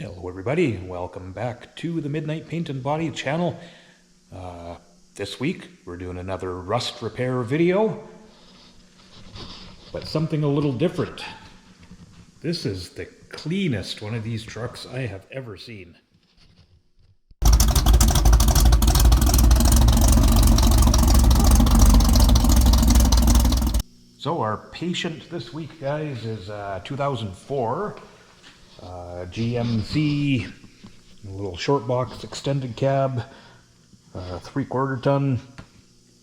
Hello everybody, welcome back to the Midnight Paint and Body channel. This week we're doing another rust repair video, but something a little different. This is the cleanest one of these trucks I have ever seen. So our patient this week, guys, is 2004 GMC, a little short box extended cab, 3/4 ton.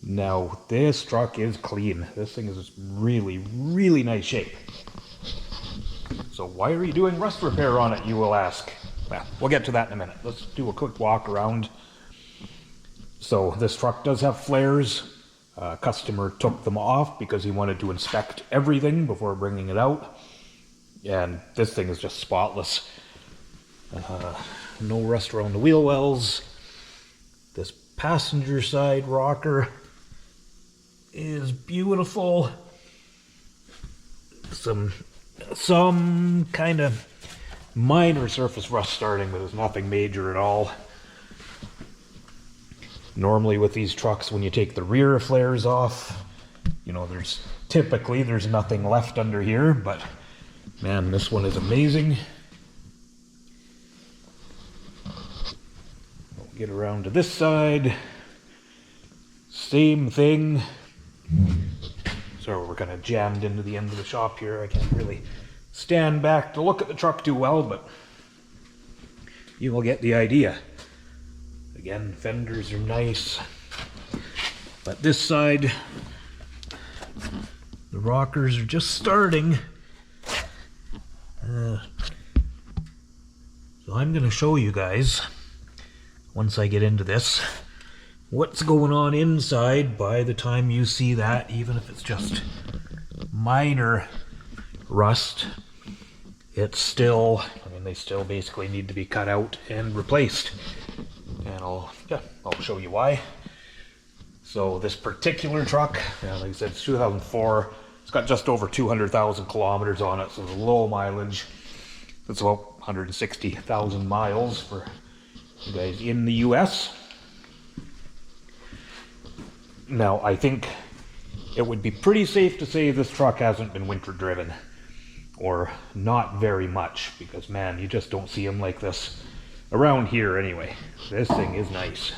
Now this truck is clean. This thing is really nice shape. So why are you doing rust repair on it, you will ask? Well, we'll get to that in a minute. Let's do a quick walk around. So this truck does have flares. Customer took them off because he wanted to inspect everything before bringing it out. And this thing is just spotless. No rust around the wheel wells. This passenger side rocker is beautiful. Some kind of minor surface rust starting, but there's nothing major at all. Normally with these trucks, when you take the rear flares off, you know, there's nothing left under here, but man, this one is amazing. We'll get around to this side. Same thing. So we're kind of jammed into the end of the shop here. I can't really stand back to look at the truck too well, but you will get the idea. Again, fenders are nice. But this side, the rockers are just starting. So I'm going to show you guys, once I get into this, what's going on inside by the time you see that, even if it's just minor rust. It's still, they still basically need to be cut out and replaced. And I'll show you why. So this particular truck, like I said, it's 2004. It's got just over 200,000 kilometers on it, so it's low mileage. It's about 160,000 miles for you guys in the US. Now, I think it would be pretty safe to say this truck hasn't been winter driven, or not very much, because man, you just don't see them like this around here anyway. This thing is nice.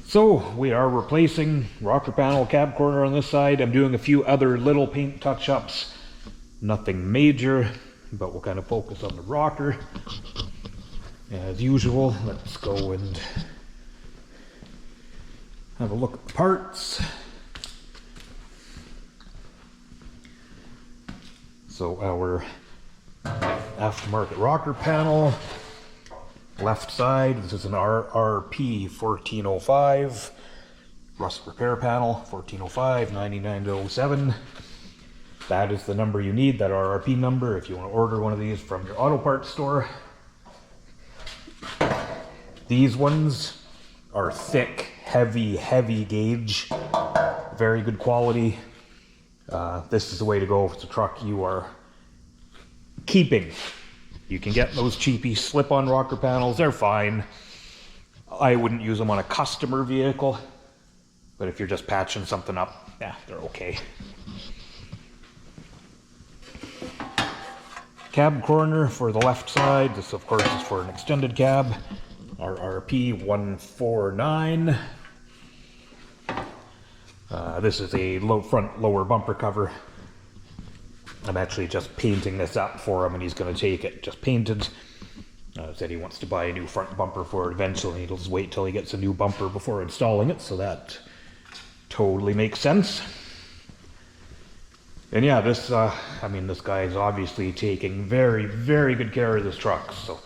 So we are replacing rocker panel, cab corner on this side. I'm doing a few other little paint touch-ups. Nothing major, but we'll kind of focus on the rocker. As usual, let's go and have a look at the parts. So our aftermarket rocker panel, left side, this is an RRP 1405, rust repair panel, 1405, 9907. That is the number you need, that RRP number, if you want to order one of these from your auto parts store. These ones are thick, heavy gauge, very good quality. This is the way to go if it's a truck you are keeping. You can get those cheapy slip-on rocker panels, they're fine. I wouldn't use them on a customer vehicle, but if you're just patching something up, yeah, they're okay. Cab corner for the left side, this of course is for an extended cab, RRP 149. This is a front lower bumper cover. I'm actually just painting this up for him, and he's going to take it just painted. Said he wants to buy a new front bumper for it eventually. He'll just wait till he gets a new bumper before installing it, so that totally makes sense. And yeah, this guy is obviously taking very good care of this truck. So,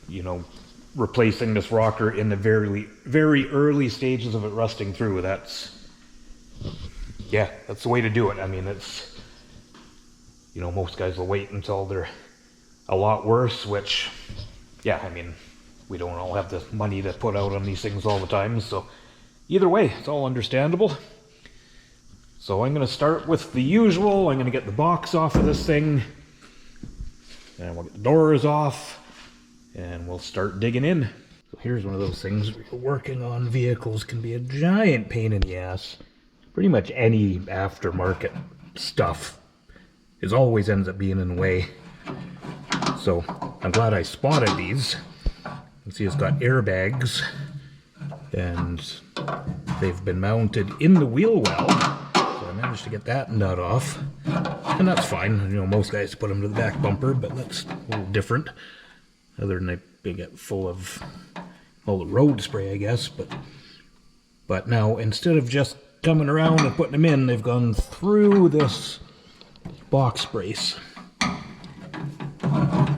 you know, replacing this rocker in the very early stages of it rusting through, that's the way to do it. I mean, it's, you know, most guys will wait until they're a lot worse, which, yeah, I mean, we don't all have the money to put out on these things all the time, so either way, it's all understandable. So I'm going to start with the usual. I'm going to get the box off of this thing, and we'll get the doors off and we'll start digging in. So here's one of those things where working on vehicles can be a giant pain in the ass. Pretty much any aftermarket stuff always ends up being in the way. So I'm glad I spotted these. You can see it's got airbags and they've been mounted in the wheel well. So I managed to get that nut off. And that's fine. You know, most guys put them to the back bumper, but that's a little different. Other than they get full of all the road spray, I guess. But now, instead of just coming around and putting them in, they've gone through this box brace,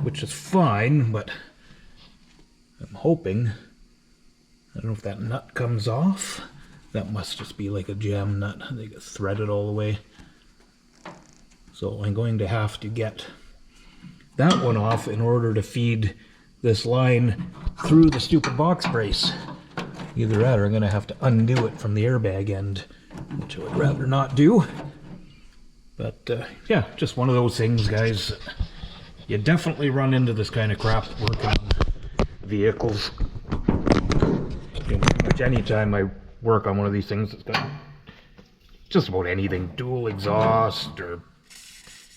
which is fine, but I'm hoping, I don't know if that nut comes off. That must just be like a jam nut. They get threaded all the way. So I'm going to have to get that one off in order to feed this line through the stupid box brace. Either that or I'm going to have to undo it from the airbag end, which I would rather not do. But yeah, just one of those things, guys. You definitely run into this kind of crap working on vehicles. You know, pretty much any time I work on one of these things, it's got just about anything, dual exhaust or,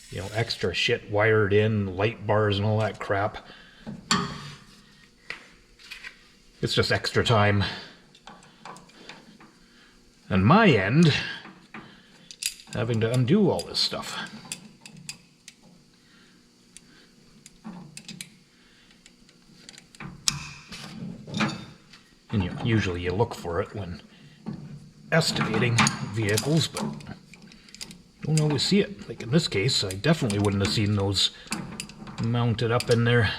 you know, extra shit wired in, light bars and all that crap. It's just extra time. And my end, having to undo all this stuff. And usually you look for it when estimating vehicles, but don't always see it. Like in this case, I definitely wouldn't have seen those mounted up in there.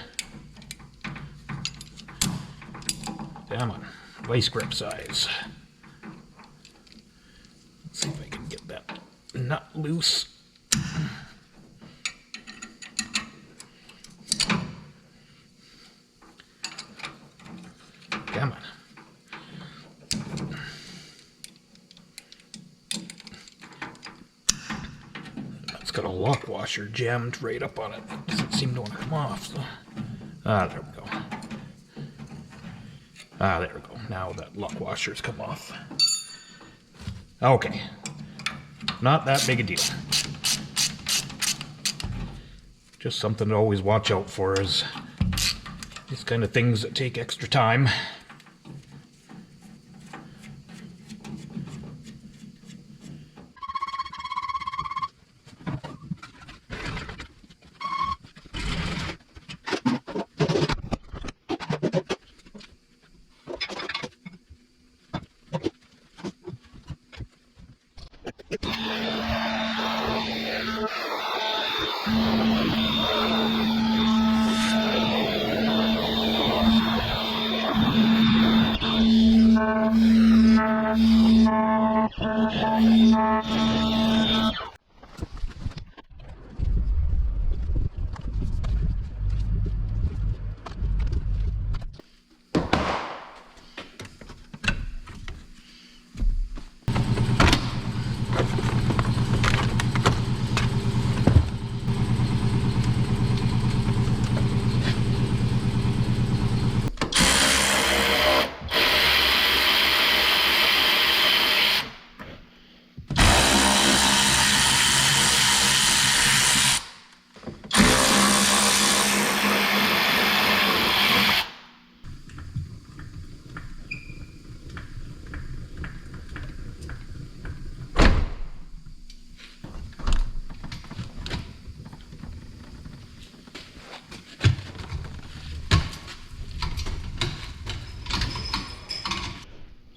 Damn on, vice grip size. Let's see if I can get that nut loose. Come on. That's got a lock washer jammed right up on it. It doesn't seem to want to come off. So. Ah, there we go. Ah, there we go. Now that lock washer's come off. Okay. Not that big a deal. Just something to always watch out for is these kind of things that take extra time.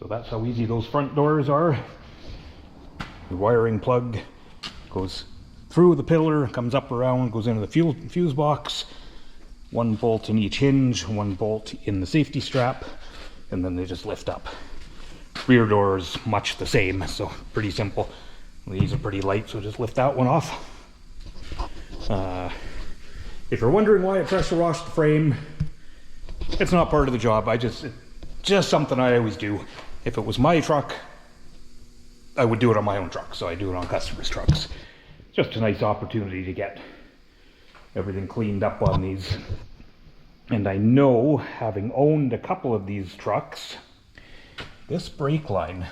That's how easy those front doors are. The wiring plug goes through the pillar, comes up around, goes into the fuse box. One bolt in each hinge, one bolt in the safety strap, and then they just lift up. Rear doors, much the same, so pretty simple. These are pretty light, so just lift that one off. If you're wondering why I pressure washed the frame, it's not part of the job. It's just something I always do. If it was my truck, I would do it on my own truck, so I do it on customers' trucks. Just a nice opportunity to get everything cleaned up on these. And I know, having owned a couple of these trucks, this brake line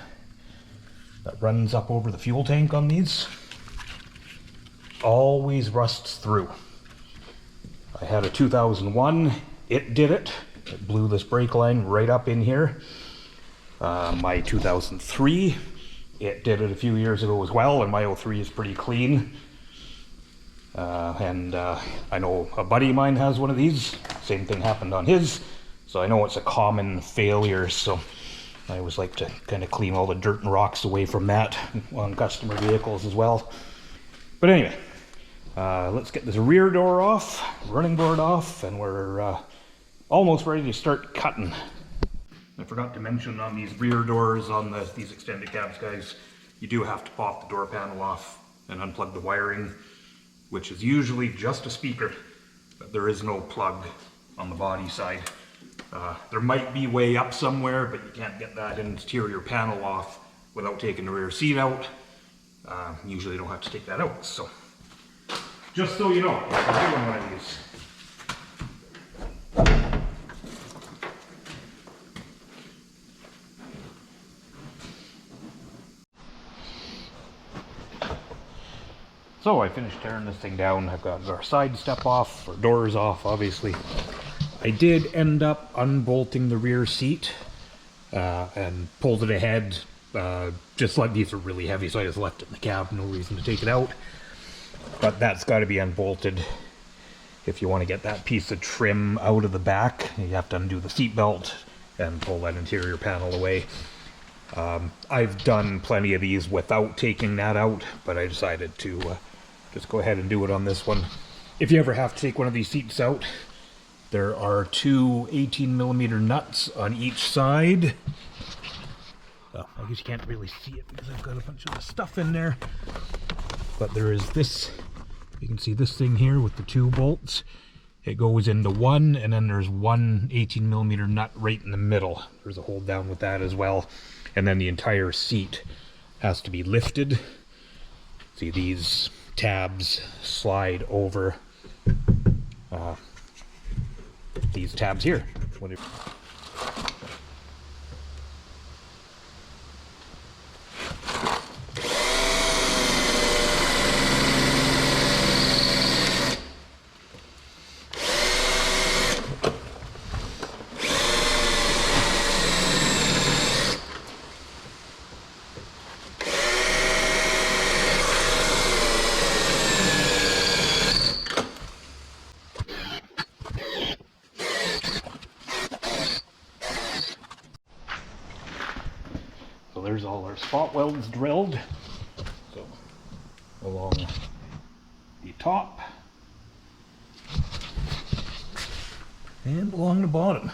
that runs up over the fuel tank on these always rusts through. I had a 2001, it did it. It blew this brake line right up in here. My 2003, it did it a few years ago as well, and my 03 is pretty clean. I know a buddy of mine has one of these. Same thing happened on his, so I know it's a common failure. So I always like to kind of clean all the dirt and rocks away from that on customer vehicles as well. But anyway, let's get this rear door off, running board off, and we're almost ready to start cutting. I forgot to mention on these rear doors on these extended cabs, guys, you do have to pop the door panel off and unplug the wiring, which is usually just a speaker, but there is no plug on the body side. There might be way up somewhere, but you can't get that interior panel off without taking the rear seat out. Usually you don't have to take that out, so just so you know, I'm doing one of these. So I finished tearing this thing down. I've got our side step off, or doors off, obviously. I did end up unbolting the rear seat and pulled it ahead. Just like these are really heavy, so I just left it in the cab. No reason to take it out. But that's got to be unbolted. If you want to get that piece of trim out of the back, you have to undo the seat belt and pull that interior panel away. I've done plenty of these without taking that out, but I decided to just go ahead and do it on this one. If you ever have to take one of these seats out, there are two 18mm nuts on each side. I guess you can't really see it because I've got a bunch of the stuff in there. But there is this, you can see this thing here with the two bolts. It goes into one, and then there's one 18mm nut right in the middle. There's a hold down with that as well. And then the entire seat has to be lifted. See, these tabs slide over these tabs here. So there's all our spot welds drilled. So along the top and along the bottom.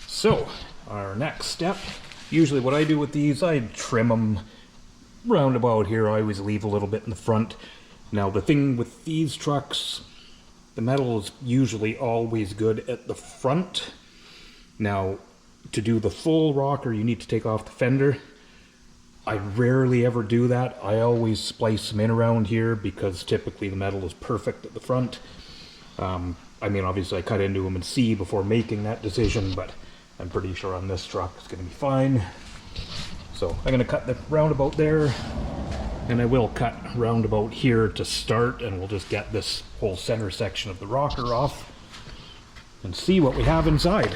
So our next step, usually what I do with these, I trim them round about here. I always leave a little bit in the front. Now the thing with these trucks, the metal is usually always good at the front. Now to do the full rocker, you need to take off the fender. I rarely ever do that. I always splice them in around here because typically the metal is perfect at the front. I mean, obviously I cut into them and see before making that decision, but I'm pretty sure on this truck it's going to be fine. So I'm going to cut the roundabout there, and I will cut roundabout here to start, and we'll just get this whole center section of the rocker off and see what we have inside.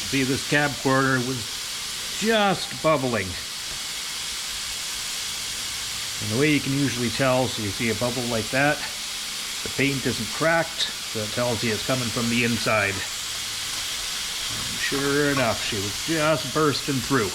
See, this cab corner was just bubbling. And the way you can usually tell, so you see a bubble like that, the paint isn't cracked, so it tells you it's coming from the inside. And sure enough, she was just bursting through.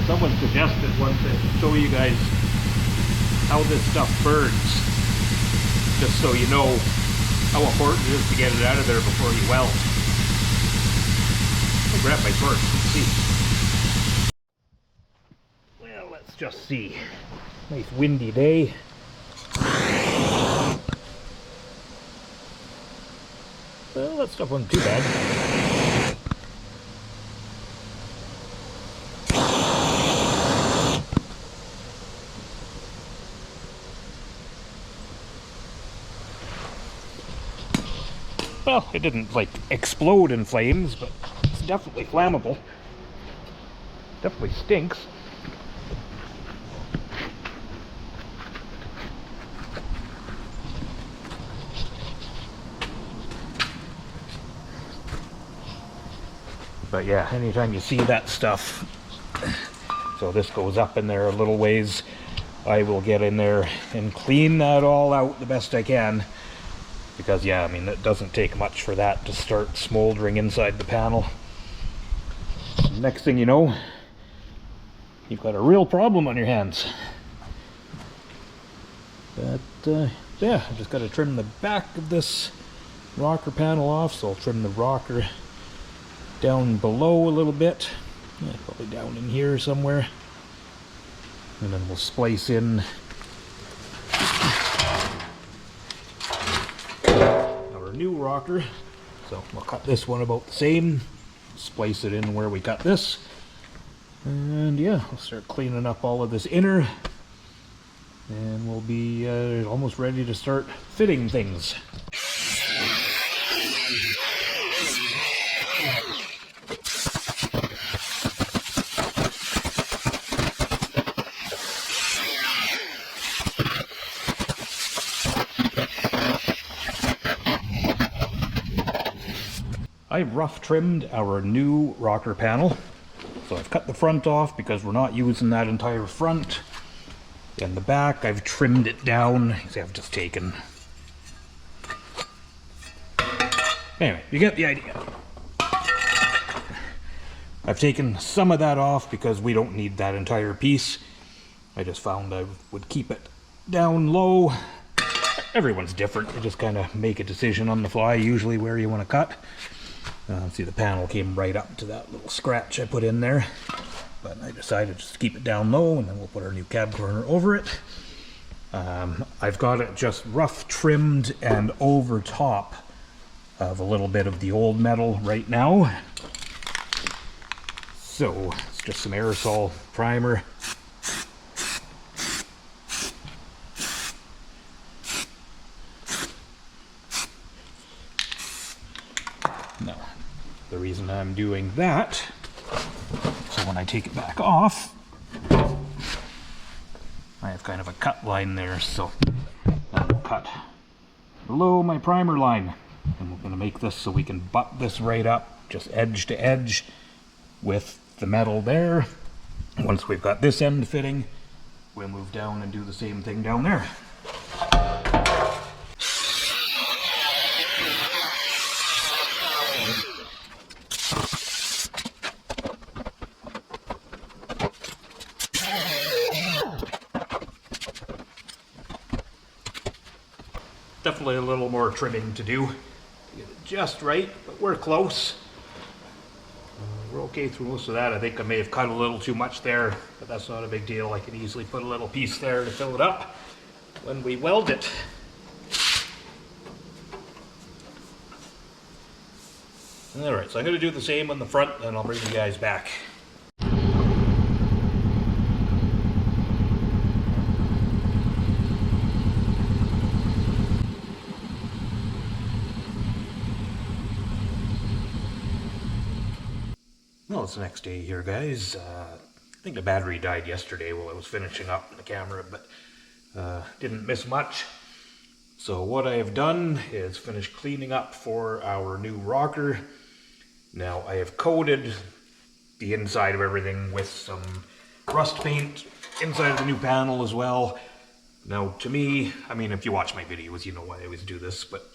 Someone suggested once to show you guys how this stuff burns, just so you know how important it is to get it out of there before you weld. I'll grab my torch and see. Well, let's just see. Nice windy day. Well, that stuff wasn't too bad. Well, it didn't like explode in flames, but it's definitely flammable. Definitely stinks. But yeah, anytime you see that stuff, so this goes up in there a little ways, I will get in there and clean that all out the best I can. Because yeah, I mean, it doesn't take much for that to start smoldering inside the panel. Next thing you know, you've got a real problem on your hands. But yeah, I just got to trim the back of this rocker panel off, so I'll trim the rocker down below a little bit, yeah, probably down in here somewhere, and then we'll splice in our new rocker. So we'll cut this one about the same, splice it in where we cut this, and yeah, we'll start cleaning up all of this inner, and we'll be almost ready to start fitting things. I've rough trimmed our new rocker panel. So I've cut the front off because we're not using that entire front. And the back, I've trimmed it down. See, I've just taken... Anyway, you get the idea. I've taken some of that off because we don't need that entire piece. I just found I would keep it down low. Everyone's different. You just kind of make a decision on the fly, usually where you want to cut. See, the panel came right up to that little scratch I put in there, but I decided just to keep it down low, and then we'll put our new cab corner over it. I've got it just rough trimmed and over top of a little bit of the old metal right now. So it's just some aerosol primer. Now, the reason I'm doing that, so when I take it back off, I have kind of a cut line there, so I will cut below my primer line. And we're going to make this so we can butt this right up, just edge to edge with the metal there. Once we've got this end fitting, we'll move down and do the same thing down there. Definitely a little more trimming to do to get it just right, but we're close. We're okay through most of that. I think I may have cut a little too much there, but that's not a big deal. I can easily put a little piece there to fill it up when we weld it. Alright, so I'm going to do the same on the front, and I'll bring you guys back. Well, it's the next day here, guys. I think the battery died yesterday while I was finishing up the camera, but didn't miss much. So what I have done is finish cleaning up for our new rocker. Now I have coated the inside of everything with some rust paint inside of the new panel as well. Now to me, I mean, if you watch my videos, you know why I always do this, but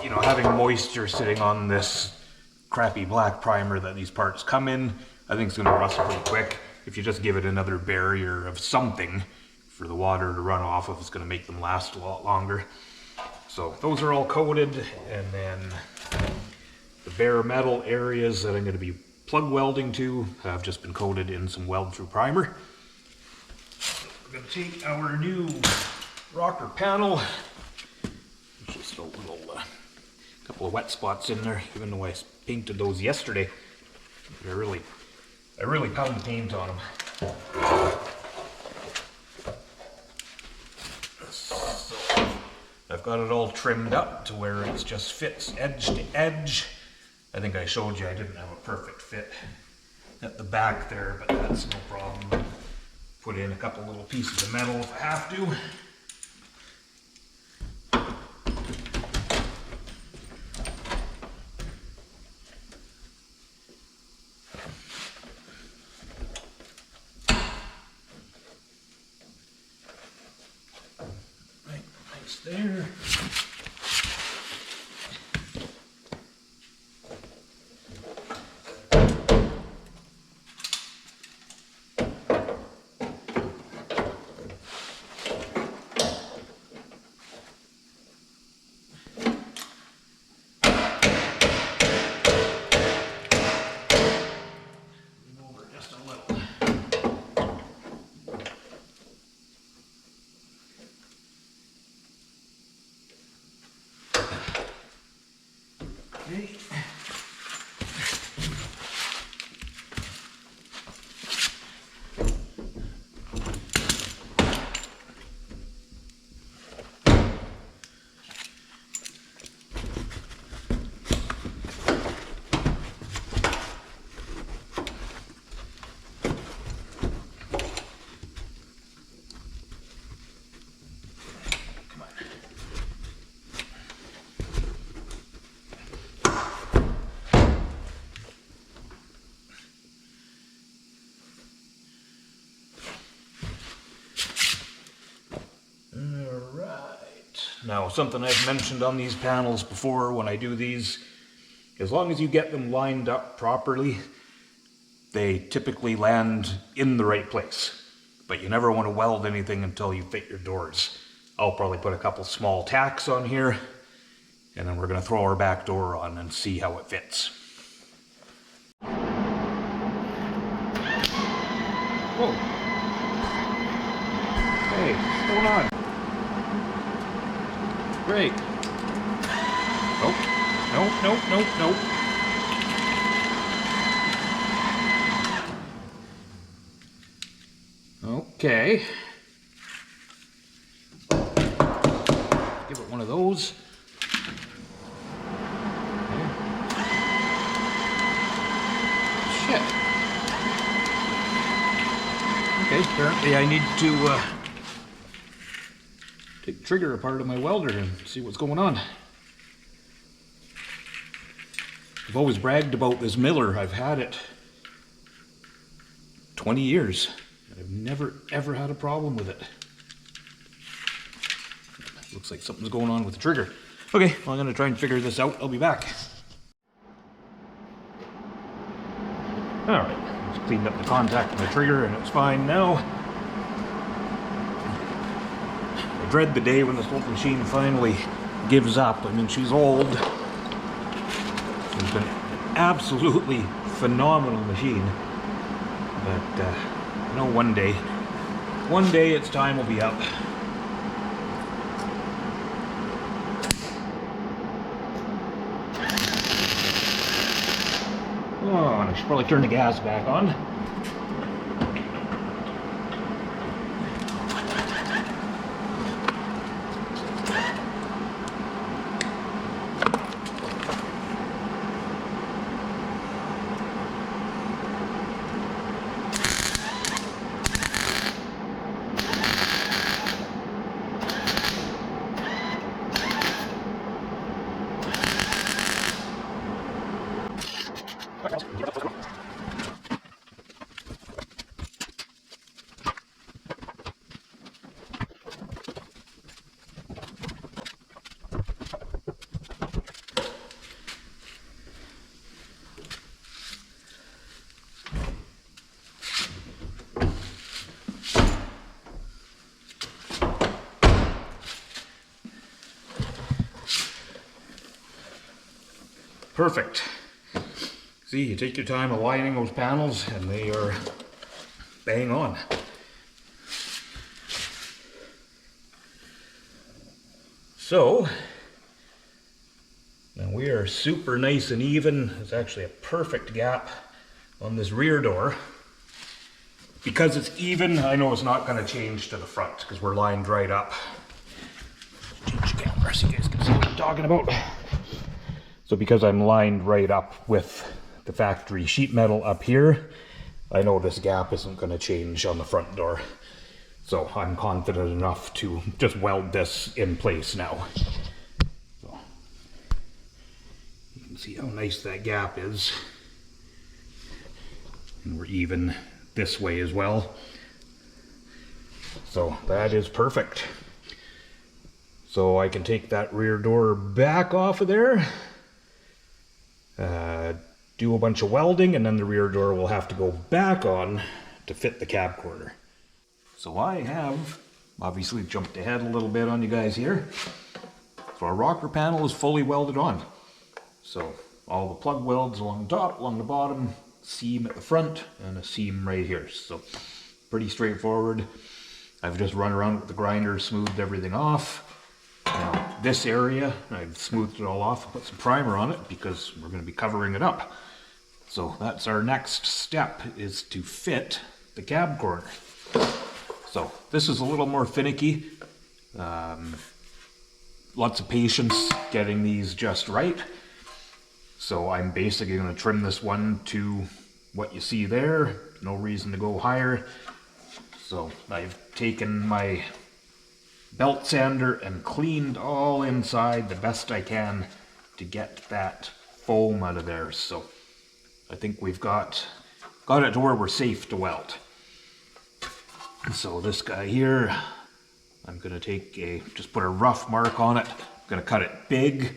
you know, having moisture sitting on this crappy black primer that these parts come in, I think it's going to rust pretty quick. If you just give it another barrier of something for the water to run off of, it's going to make them last a lot longer. So those are all coated, and then the bare metal areas that I'm going to be plug welding to have just been coated in some weld through primer. We're going to take our new rocker panel. There's just a little couple of wet spots in there, even though I painted those yesterday. I really pound paint on them. So I've got it all trimmed up to where it just fits edge to edge. I think I showed you I didn't have a perfect fit at the back there, but that's no problem. Put in a couple little pieces of metal if I have to. There. Over just a little. Okay. Now, something I've mentioned on these panels before when I do these, as long as you get them lined up properly, they typically land in the right place. But you never want to weld anything until you fit your doors. I'll probably put a couple small tacks on here, and then we're going to throw our back door on and see how it fits. Whoa. Hey, what's going on? Great. Oh, no. Okay. Give it one of those. Okay. Shit. Okay, apparently I need to take the trigger apart of my welder and see what's going on. I've always bragged about this Miller. I've had it 20 years. I've never ever had a problem with it. Looks like something's going on with the trigger. Okay, well, I'm going to try and figure this out. I'll be back. Alright, just cleaned up the contact on the trigger and it's fine now. I dread the day when this little machine finally gives up. I mean, she's old. She's been an absolutely phenomenal machine. But, you know, one day its time will be up. Oh, and I should probably turn the gas back on. Perfect. See, you take your time aligning those panels and they are bang on. So, now we are super nice and even. It's actually a perfect gap on this rear door. Because it's even, I know it's not going to change to the front because we're lined right up. Change the camera so you guys can see what I'm talking about. So because I'm lined right up with the factory sheet metal up here, I know this gap isn't going to change on the front door. So I'm confident enough to just weld this in place now. So you can see how nice that gap is. And we're even this way as well. So that is perfect. So I can take that rear door back off of there. Do a bunch of welding, and then the rear door will have to go back on to fit the cab corner. So I have obviously jumped ahead a little bit on you guys here. So our rocker panel is fully welded on. So all the plug welds along the top, along the bottom, seam at the front, and a seam right here. So pretty straightforward. I've just run around with the grinder, smoothed everything off. Now this area, I've smoothed it all off, put some primer on it because we're going to be covering it up. So that's our next step, is to fit the cab corner. So this is a little more finicky. Lots of patience getting these just right. So I'm basically going to trim this one to what you see there. No reason to go higher. So I've taken my belt sander and cleaned all inside the best I can to get that foam out of there. So I think we've got it to where we're safe to weld. So this guy here, I'm going to just put a rough mark on it. I'm going to cut it big.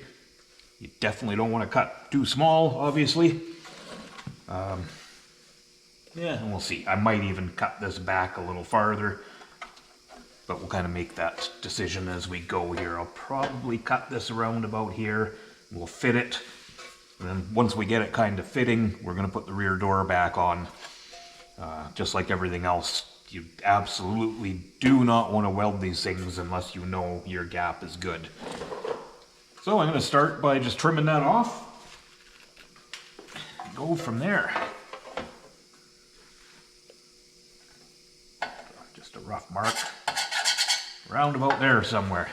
You definitely don't want to cut too small, obviously. Yeah, and we'll see. I might even cut this back a little farther, but we'll kind of make that decision as we go here. I'll probably cut this around about here. We'll fit it. And then once we get it kind of fitting, we're going to put the rear door back on. Just like everything else, you absolutely do not want to weld these things unless you know your gap is good. So I'm going to start by just trimming that off. Go from there. Just a rough mark. Round about there somewhere.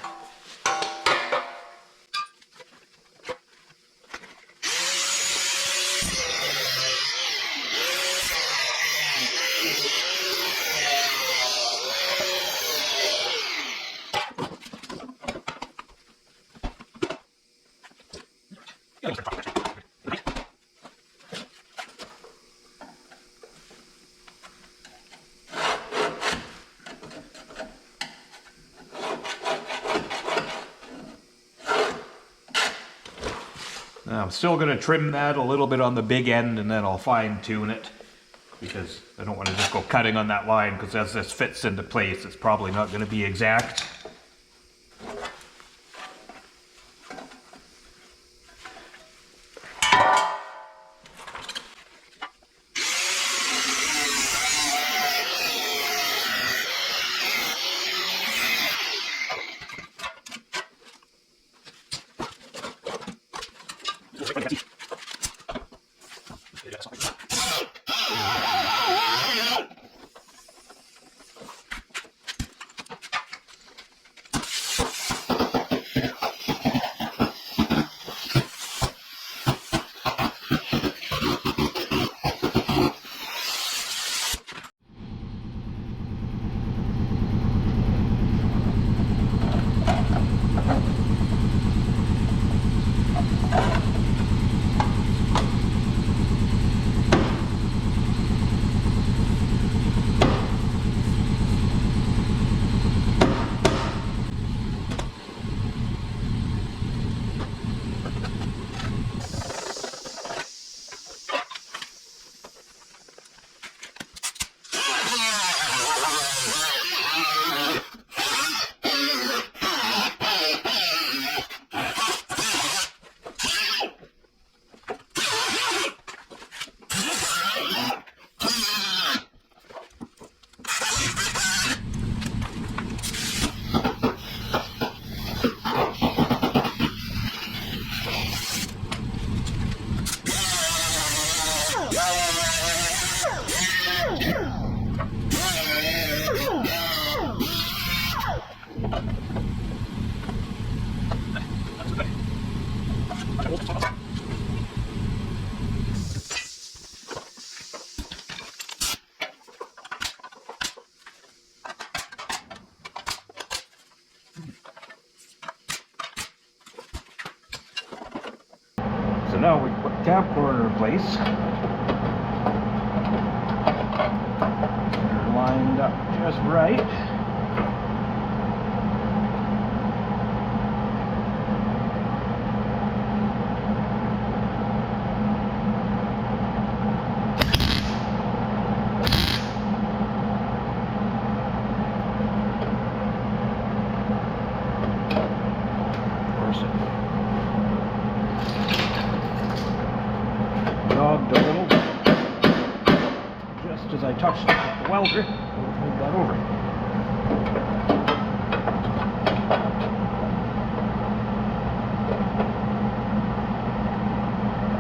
Now, I'm still going to trim that a little bit on the big end, and then I'll fine tune it, because I don't want to just go cutting on that line, because as this fits into place, it's probably not going to be exact. So now we put the cab corner in place. They're lined up just right. Jogged a little, just as I touched it with the welder, move that over.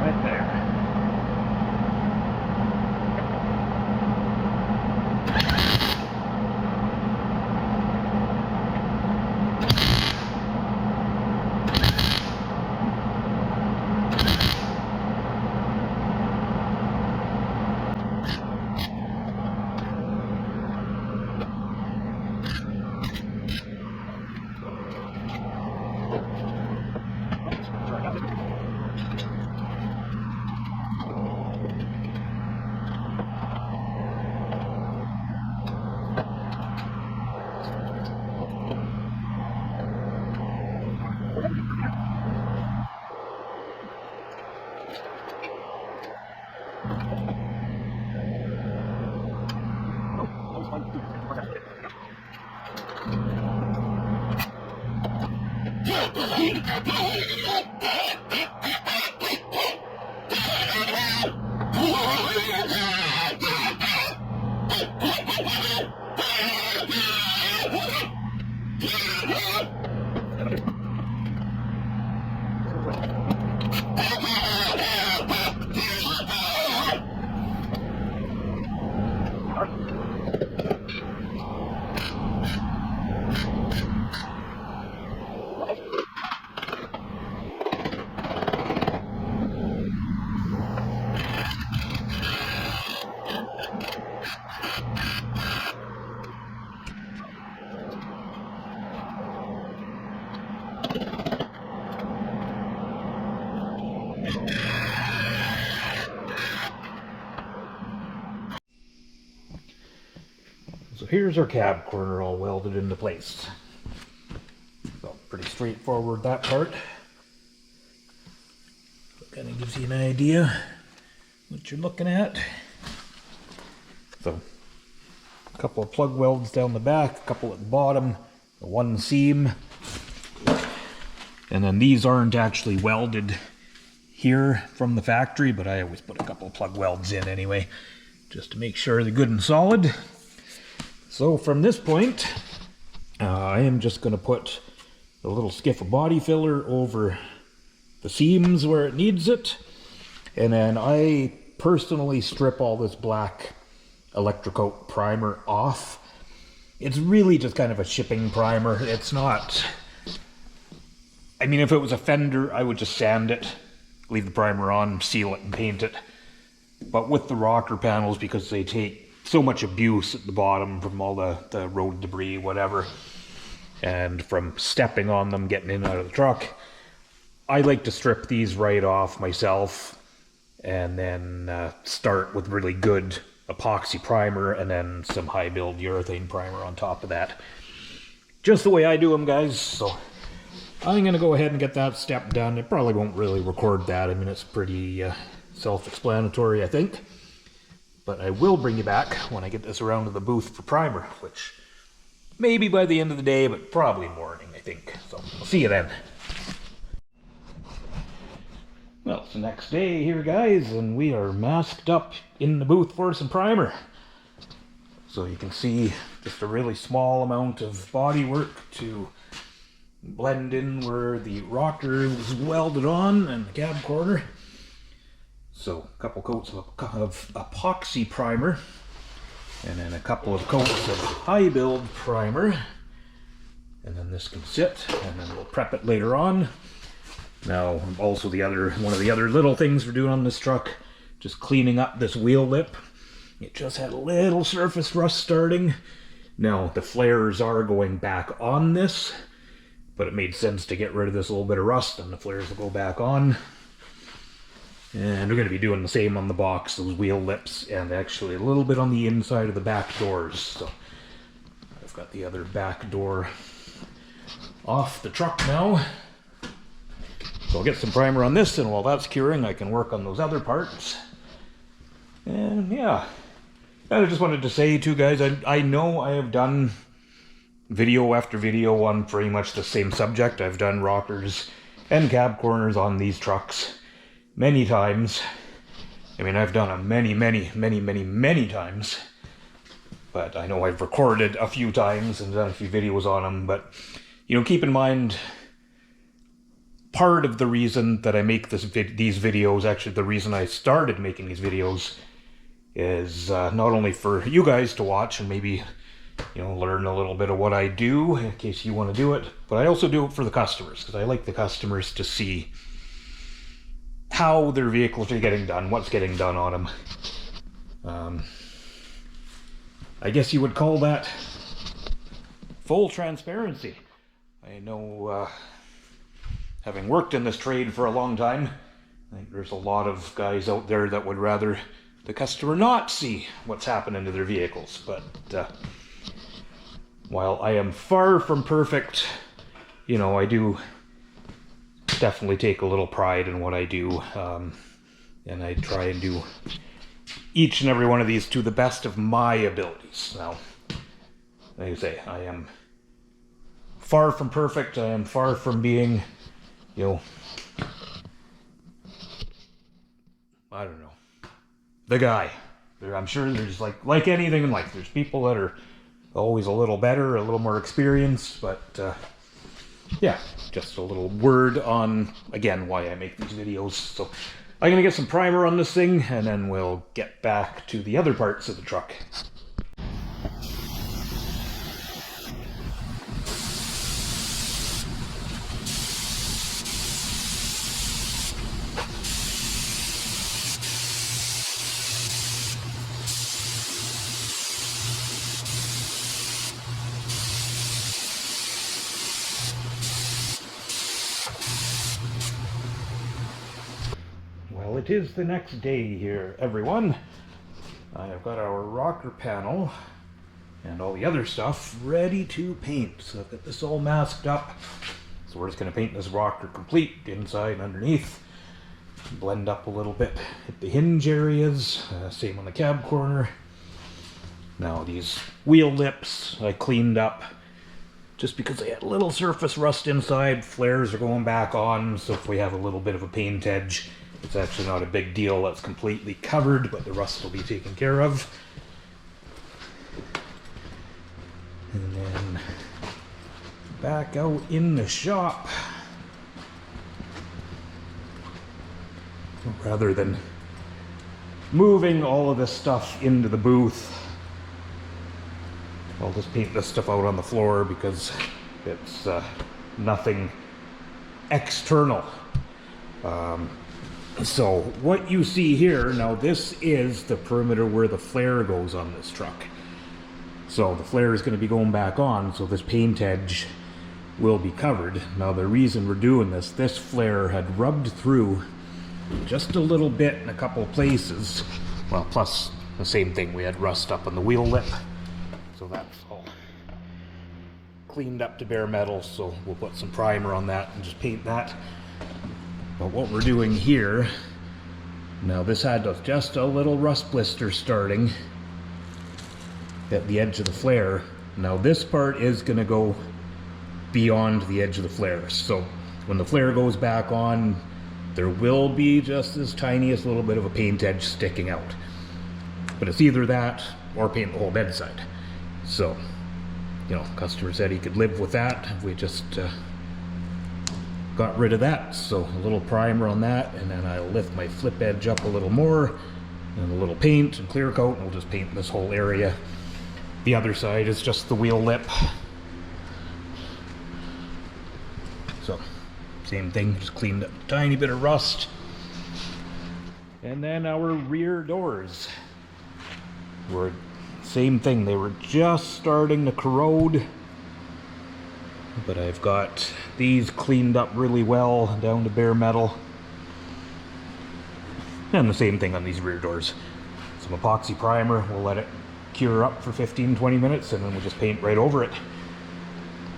Right there. So here's our cab corner all welded into place. So pretty straightforward, that part. Kind of gives you an idea what you're looking at. So a couple of plug welds down the back, a couple at the bottom, one seam, and then these aren't actually welded here from the factory, but I always put a couple of plug welds in anyway, just to make sure they're good and solid. So from this point, I am just going to put a little skiff of body filler over the seams where it needs it, and then I personally strip all this black Electrocoat primer off. It's really just kind of a shipping primer. It's not, I mean, if it was a fender, I would just sand it, leave the primer on, seal it, and paint it. But with the rocker panels, because they take so much abuse at the bottom from all the road debris, whatever, and from stepping on them, getting in and out of the truck, I like to strip these right off myself, and then start with really good epoxy primer, and then some high build urethane primer on top of that. Just the way I do them, guys. So I'm going to go ahead and get that step done. It probably won't really record that. I mean, it's pretty self-explanatory, I think. But I will bring you back when I get this around to the booth for primer, which maybe by the end of the day, but probably morning, I think. So I'll see you then. Well, it's the next day here, guys, and we are masked up in the booth for some primer. So you can see just a really small amount of body work to blend in where the rocker is welded on and the cab corner. So a couple coats of epoxy primer, and then a couple of coats of high build primer, and then this can sit, and then we'll prep it later on. Now, also one of the other little things we're doing on this truck, just cleaning up this wheel lip. It just had a little surface rust starting. Now, the flares are going back on this, but it made sense to get rid of this little bit of rust, and the flares will go back on. And we're going to be doing the same on the box, those wheel lips, and actually a little bit on the inside of the back doors. So I've got the other back door off the truck now. So I'll get some primer on this, and while that's curing, I can work on those other parts. And yeah, I just wanted to say too, guys, I know I have done video after video on pretty much the same subject. I've done rockers and cab corners on these trucks many times. I mean, I've done them many times. But I know I've recorded a few times and done a few videos on them. But, you know, keep in mind, part of the reason that I make these videos, actually the reason I started making these videos, is not only for you guys to watch and maybe, you know, learn a little bit of what I do in case you want to do it, but I also do it for the customers, because I like the customers to see how their vehicles are getting done, what's getting done on them. I guess you would call that full transparency. I know, having worked in this trade for a long time, I think there's a lot of guys out there that would rather the customer not see what's happening to their vehicles. But while I am far from perfect, you know, I do definitely take a little pride in what I do. And I try and do each and every one of these to the best of my abilities. Now, like I say, I am far from perfect. I am far from being, you know, I don't know, the guy. I'm sure there's like anything in life, there's people that are always a little better, a little more experienced, but yeah, just a little word on, again, why I make these videos. So I'm gonna get some primer on this thing, and then we'll get back to the other parts of the truck. Well, it is the next day here, everyone. I have got our rocker panel and all the other stuff ready to paint. So I've got this all masked up. So we're just going to paint this rocker complete, inside and underneath. Blend up a little bit at the hinge areas. Same on the cab corner. Now these wheel lips I cleaned up just because they had a little surface rust inside. Flares are going back on, so if we have a little bit of a paint edge, it's actually not a big deal. That's completely covered, but the rust will be taken care of. And then back out in the shop, rather than moving all of this stuff into the booth, I'll just paint this stuff out on the floor because it's nothing external. So what you see here, now this is the perimeter where the flare goes on this truck. So the flare is going to be going back on, so this paint edge will be covered. Now the reason we're doing this flare had rubbed through just a little bit in a couple of places. Well, plus the same thing, we had rust up on the wheel lip. So that's all cleaned up to bare metal, so we'll put some primer on that and just paint that. But what we're doing here, now this had just a little rust blister starting at the edge of the flare. Now this part is going to go beyond the edge of the flare. So when the flare goes back on, there will be just this tiniest little bit of a paint edge sticking out. But it's either that or paint the whole bedside. So, you know, customer said he could live with that. We just got rid of that. So a little primer on that, and then I'll lift my flip edge up a little more, and a little paint and clear coat, and we'll just paint this whole area. The other side is just the wheel lip. So Same thing, just cleaned up a tiny bit of rust. And then our rear doors were same thing. They were just starting to corrode. But I've got these cleaned up really well down to bare metal. And the same thing on these rear doors. Some epoxy primer, we'll let it cure up for 15-20 minutes and then we'll just paint right over it.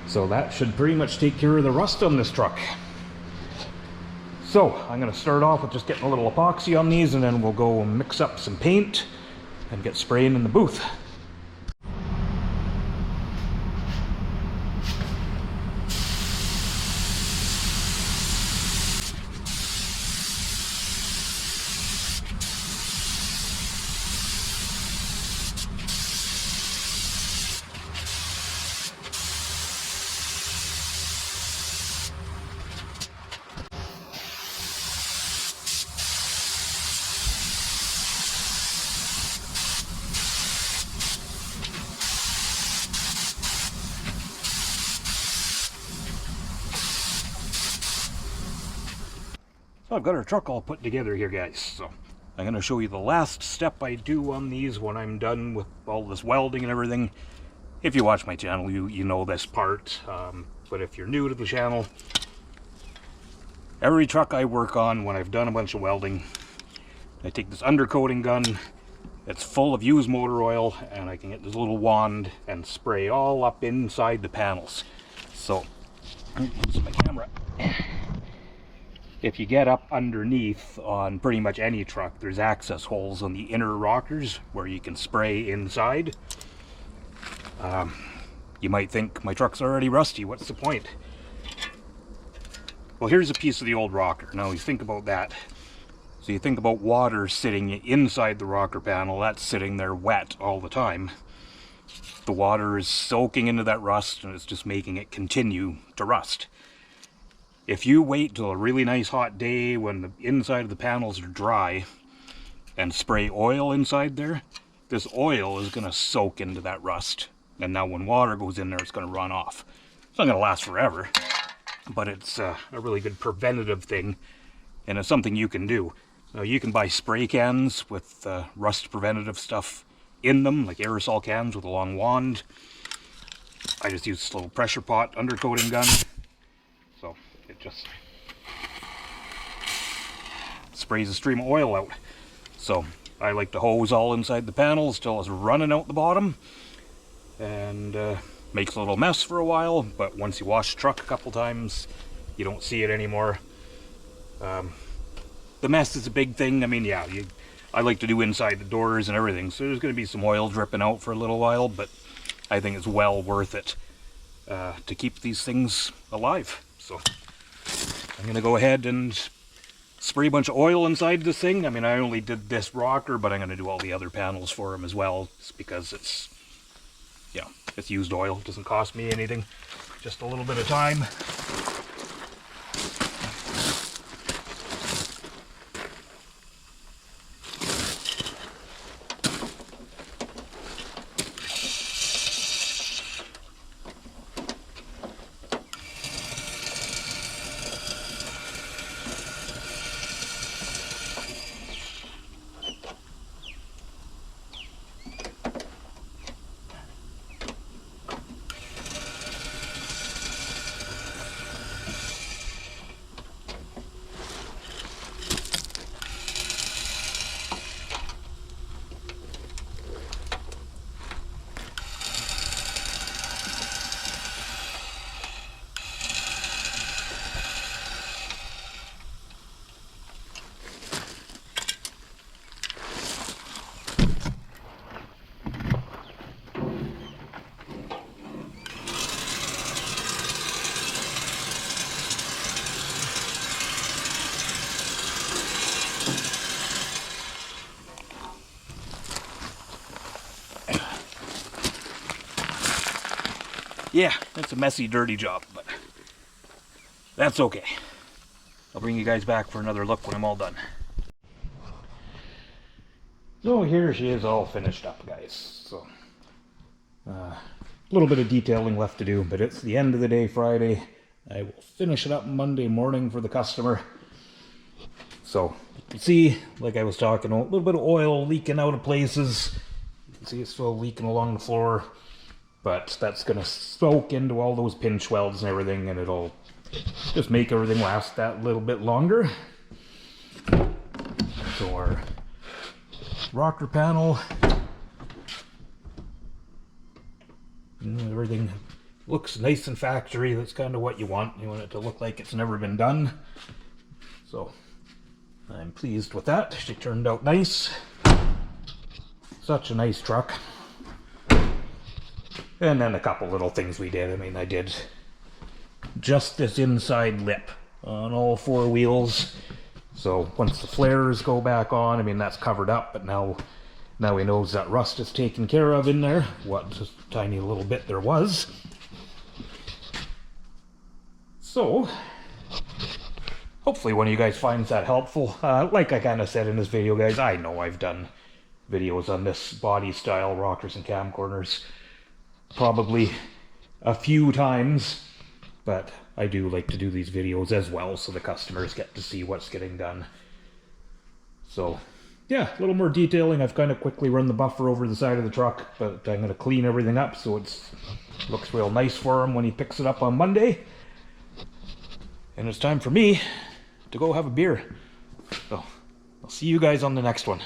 So that should pretty much take care of the rust on this truck. So I'm going to start off with just getting a little epoxy on these and then we'll go and mix up some paint and get spraying in the booth. So I've got our truck all put together here, guys. So I'm going to show you the last step I do on these when I'm done with all this welding and everything. If you watch my channel, you know this part. But if you're new to the channel, every truck I work on, when I've done a bunch of welding, I take this undercoating gun. It's full of used motor oil, and I can get this little wand and spray all up inside the panels. So, here's my camera. If you get up underneath on pretty much any truck, there's access holes on the inner rockers where you can spray inside. You might think my truck's already rusty, what's the point? Well, here's a piece of the old rocker. Now you think about that. So you think about water sitting inside the rocker panel, that's sitting there wet all the time. The water is soaking into that rust and it's just making it continue to rust. If you wait till a really nice hot day when the inside of the panels are dry and spray oil inside there, this oil is going to soak into that rust. And now when water goes in there, it's going to run off. It's not going to last forever, but it's a really good preventative thing, and it's something you can do. You can buy spray cans with rust preventative stuff in them, like aerosol cans with a long wand. I just use this little pressure pot undercoating gun. So it just sprays a stream of oil out. So I like to hose all inside the panels till it's running out the bottom, and makes a little mess for a while, but once you wash the truck a couple times, you don't see it anymore. The mess is a big thing. I mean, yeah, I like to do inside the doors and everything, so there's going to be some oil dripping out for a little while, but I think it's well worth it to keep these things alive. So I'm going to go ahead and spray a bunch of oil inside this thing. I mean, I only did this rocker, but I'm going to do all the other panels for them as well, just because it's, you know, it's used oil. It doesn't cost me anything, just a little bit of time. Yeah, it's a messy, dirty job, but that's okay. I'll bring you guys back for another look when I'm all done. So here she is all finished up, guys. So a little bit of detailing left to do, but it's the end of the day Friday. I will finish it up Monday morning for the customer. So you can see, like I was talking, a little bit of oil leaking out of places. You can see it's still leaking along the floor, but that's going to soak into all those pinch welds and everything, and it'll just make everything last that little bit longer. So our rocker panel, everything looks nice and factory. That's kind of what you want. You want it to look like it's never been done. So I'm pleased with that. She turned out nice. Such a nice truck. And then a couple little things we did. I mean, I did just this inside lip on all four wheels. So once the flares go back on, I mean, that's covered up, but now he knows that rust is taken care of in there. What just a tiny little bit there was. So hopefully one of you guys finds that helpful. Like I kind of said in this video, guys, I know I've done videos on this body style rockers and cam corners probably a few times, but I do like to do these videos as well so the customers get to see what's getting done. So yeah, a little more detailing. I've kind of quickly run the buffer over the side of the truck, but I'm going to clean everything up so it looks real nice for him when he picks it up on Monday. And it's time for me to go have a beer. So I'll see you guys on the next one.